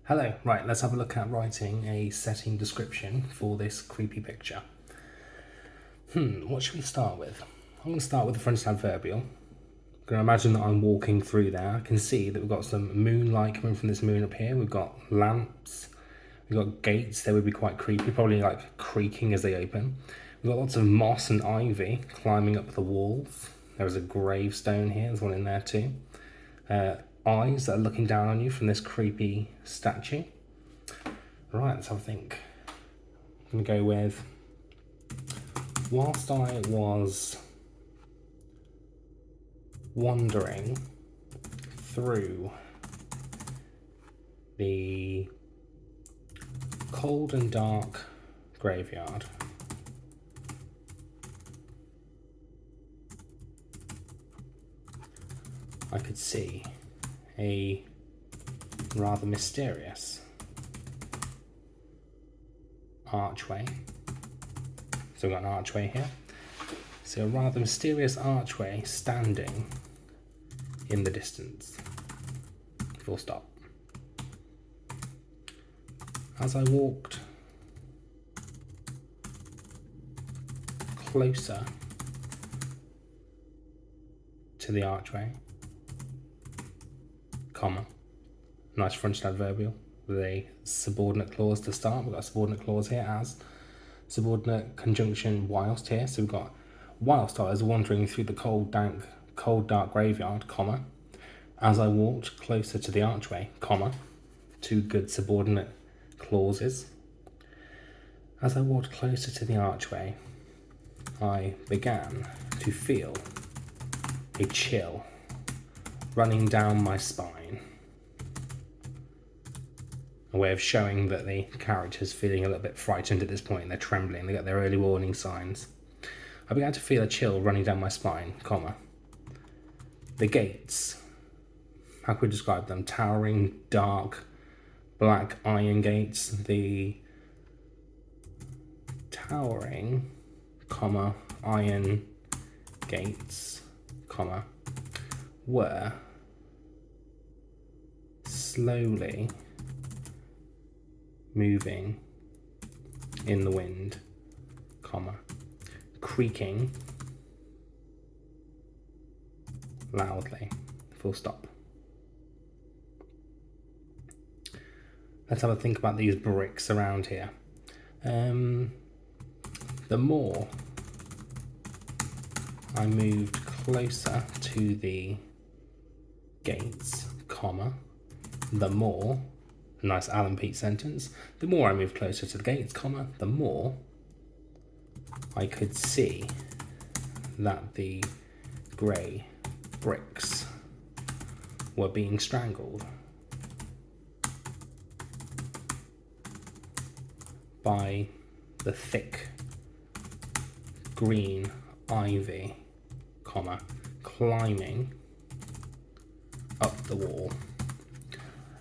Hello, right, let's have a look at writing a setting description for this creepy picture. What should we start with? I'm going to start with the frontal adverbial. I'm going to imagine that I'm walking through there. I can see that we've got some moonlight coming from this moon up here. We've got lamps. We've got gates. They would be quite creepy, probably like creaking as they open. We've got lots of moss and ivy climbing up the walls. There's a gravestone here. There's one in there too. Eyes that are looking down on you from this creepy statue. Right, let's have a think. I'm going to go with, whilst I was wandering through the cold and dark graveyard, I could see a rather mysterious archway. So we've got an archway here. So a rather mysterious archway standing in the distance. Full stop. As I walked closer to the archway, comma, nice frontal adverbial with a subordinate clause to start. We've got a subordinate clause here as subordinate conjunction whilst here. So we've got whilst I was wandering through the cold dark graveyard, comma, as I walked closer to the archway, comma, two good subordinate clauses. As I walked closer to the archway, I began to feel a chill running down my spine. A way of showing that the character's feeling a little bit frightened at this point. They're trembling, they got their early warning signs. I began to feel a chill running down my spine, comma. The gates, how could we describe them? Towering, dark, black iron gates. The towering, comma, iron gates, comma, were slowly moving in the wind, comma, creaking loudly, full stop. Let's have a think about these bricks around here. The more I moved closer to the gates, comma, the more, nice Alan Pete sentence, the more I moved closer to the gates, comma, the more I could see that the grey bricks were being strangled by the thick green ivy, comma, climbing up the wall.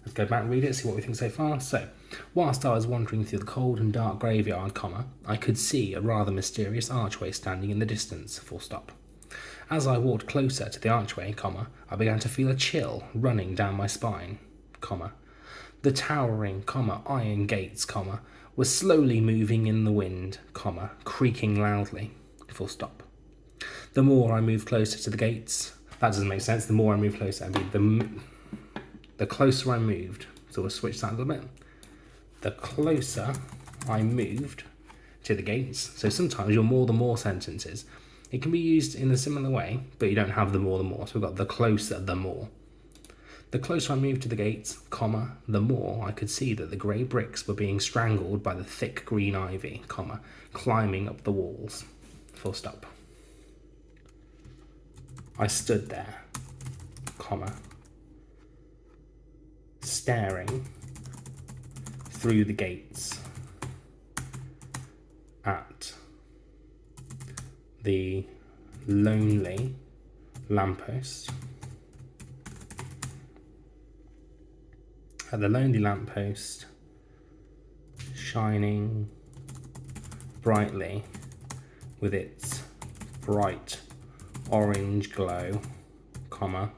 Let's go back and read it, see what we think so far. So, whilst I was wandering through the cold and dark graveyard, comma, I could see a rather mysterious archway standing in the distance, full stop. As I walked closer to the archway, comma, I began to feel a chill running down my spine, comma. The towering, comma, iron gates, comma, were slowly moving in the wind, comma, creaking loudly, full stop. The more I moved closer to the gates, that doesn't make sense, the more I moved closer, the closer I moved, so we'll switch that a little bit. The closer I moved to the gates, so sometimes your more the more sentences, it can be used in a similar way, but you don't have the more the more, so we've got the closer the more. The closer I moved to the gates, comma, the more I could see that the grey bricks were being strangled by the thick green ivy, comma, climbing up the walls, full stop. I stood there, comma, staring through the gates at the lonely lamppost. At the lonely lamppost, shining brightly with its bright orange glow, comma,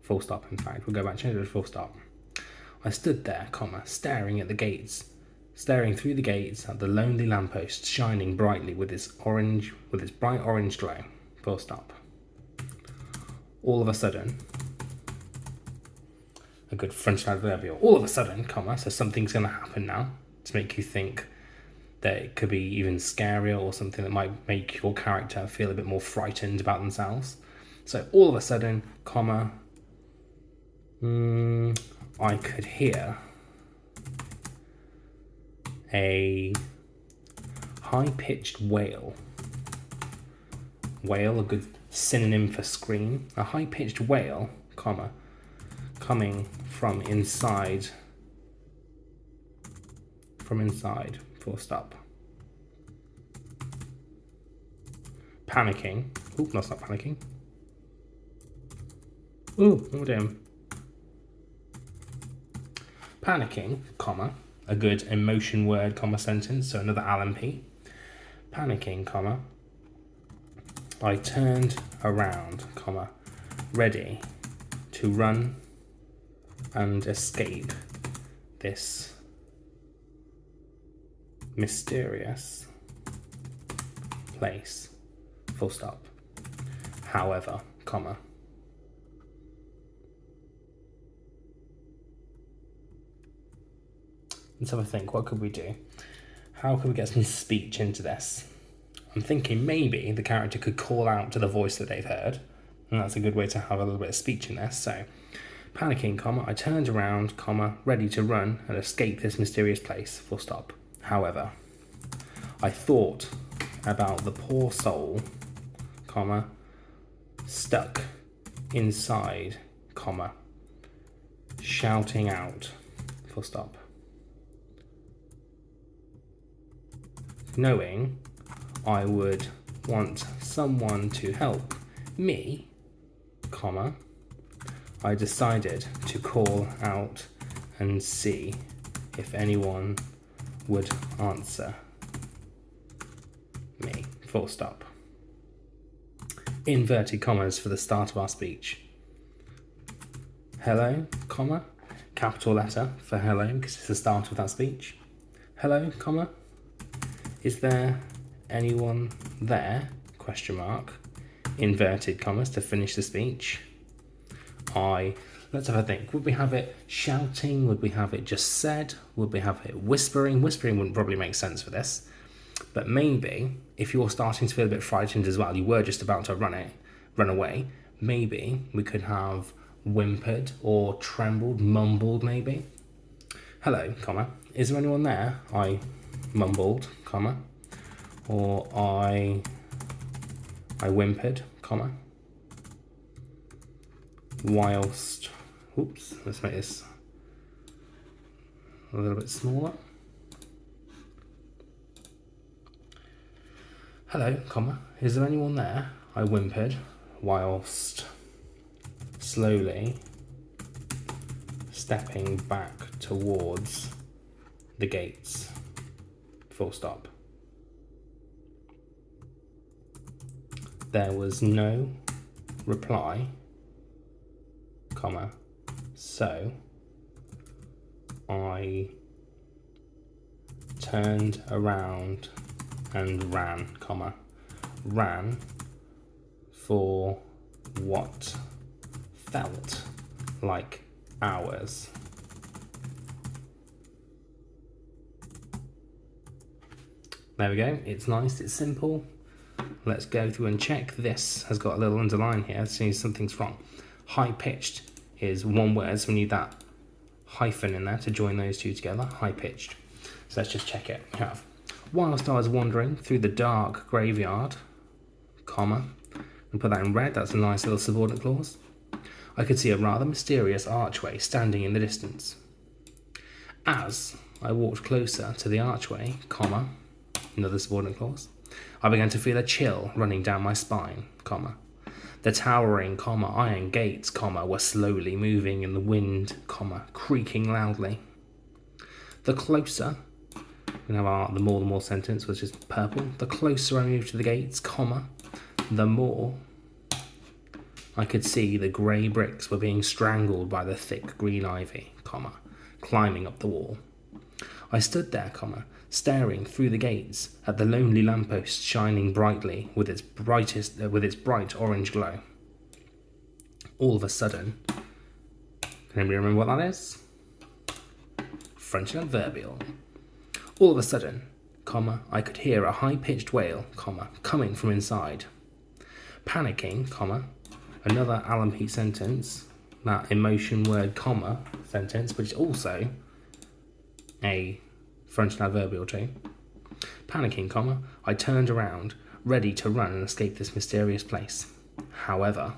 full stop, in fact. We'll go back, change it to full stop. I stood there, comma, staring at the gates, staring through the gates at the lonely lamppost shining brightly with its bright orange glow, full stop. All of a sudden, a good French adverbial, all of a sudden, comma, so something's going to happen now to make you think that it could be even scarier or something that might make your character feel a bit more frightened about themselves. So all of a sudden, comma, I could hear a high-pitched wail. Wail, a good synonym for scream. A high-pitched wail, comma, coming from inside, full stop. Panicking. Ooh, no, it's not panicking. Ooh, what am panicking, comma, a good emotion word, comma, sentence, so another LMP. Panicking, comma, I turned around, comma, ready to run and escape this mysterious place, full stop. However, comma, let's have a think. What could we do? How could we get some speech into this? I'm thinking maybe the character could call out to the voice that they've heard, and that's a good way to have a little bit of speech in this. So, panicking, comma, I turned around, comma, ready to run and escape this mysterious place, full stop. However, I thought about the poor soul, comma, stuck inside, comma, shouting out, full stop. Knowing I would want someone to help me, comma, I decided to call out and see if anyone would answer me, full stop. Inverted commas for the start of our speech. Hello, comma, capital letter for hello because it's the start of that speech. Hello, comma, is there anyone there, question mark, inverted commas to finish the speech. Let's have a think. Would we have it shouting? Would we have it just said? Would we have it whispering? Whispering wouldn't probably make sense for this. But maybe if you're starting to feel a bit frightened as well, you were just about to run away, maybe we could have whimpered or trembled, mumbled maybe. Hello, comma, is there anyone there? I mumbled, comma, or I whimpered, comma, whilst, oops, let's make this a little bit smaller. Hello, comma, is there anyone there? I whimpered, whilst slowly stepping back towards the gates, full stop. There was no reply, comma, so I turned around and ran, comma, ran for what felt like hours. There we go, it's nice, it's simple. Let's go through and check. This has got a little underline here, to see something's wrong. High pitched is one word, so we need that hyphen in there to join those two together, high pitched. So let's just check it. We have, whilst I was wandering through the dark graveyard, comma, and put that in red, that's a nice little subordinate clause, I could see a rather mysterious archway standing in the distance. As I walked closer to the archway, comma, another subordinate clause, I began to feel a chill running down my spine, comma. The towering, comma, iron gates, comma, were slowly moving in the wind, comma, creaking loudly. The closer, we have the more sentence, which is purple. The closer I moved to the gates, comma, the more I could see the grey bricks were being strangled by the thick green ivy, climbing up the wall. I stood there, staring through the gates at the lonely lamppost shining brightly with its bright orange glow. All of a sudden, can anybody remember what that is? French adverbial. All of a sudden, I could hear a high-pitched wail, coming from inside. Panicking, another Alan Peat sentence, that emotion word, sentence, which is also a French adverbial too. Panicking, I turned around, ready to run and escape this mysterious place. However,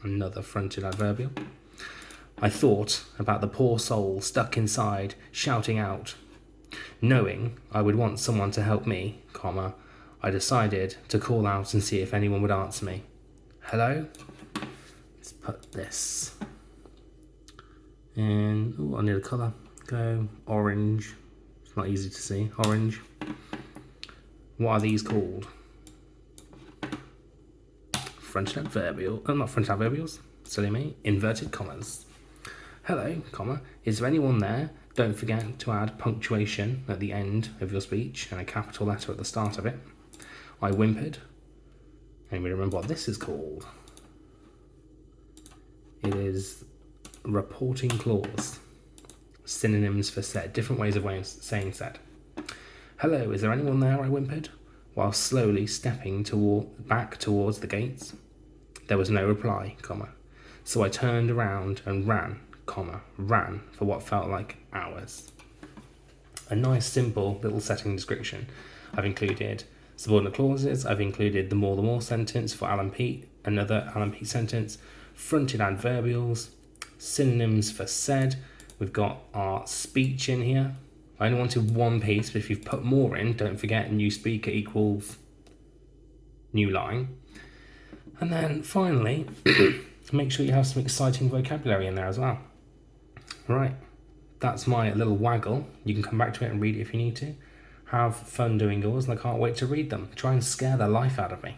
another French adverbial. I thought about the poor soul stuck inside, shouting out. Knowing I would want someone to help me, I decided to call out and see if anyone would answer me. Hello? Let's put this in. Oh, I need a colour. Go orange. It's not easy to see. Orange. What are these called? French adverbial. Oh, not French adverbials. Silly me. Inverted commas. Hello, is there anyone there? Don't forget to add punctuation at the end of your speech and a capital letter at the start of it. I whimpered. Anybody remember what this is called? It is reporting clause. Synonyms for said. Different ways of saying said. Hello, is there anyone there? I whimpered, while slowly stepping back towards the gates. There was no reply, so I turned around and ran for what felt like hours. A nice, simple little setting description. I've included subordinate clauses, I've included the more sentence for Alan Peat, another Alan Peat sentence, fronted adverbials, synonyms for said, we've got our speech in here. I only wanted one piece, but if you've put more in, don't forget new speaker equals new line. And then finally, make sure you have some exciting vocabulary in there as well. Right, that's my little waggle. You can come back to it and read it if you need to. Have fun doing yours, and I can't wait to read them. Try and scare the life out of me.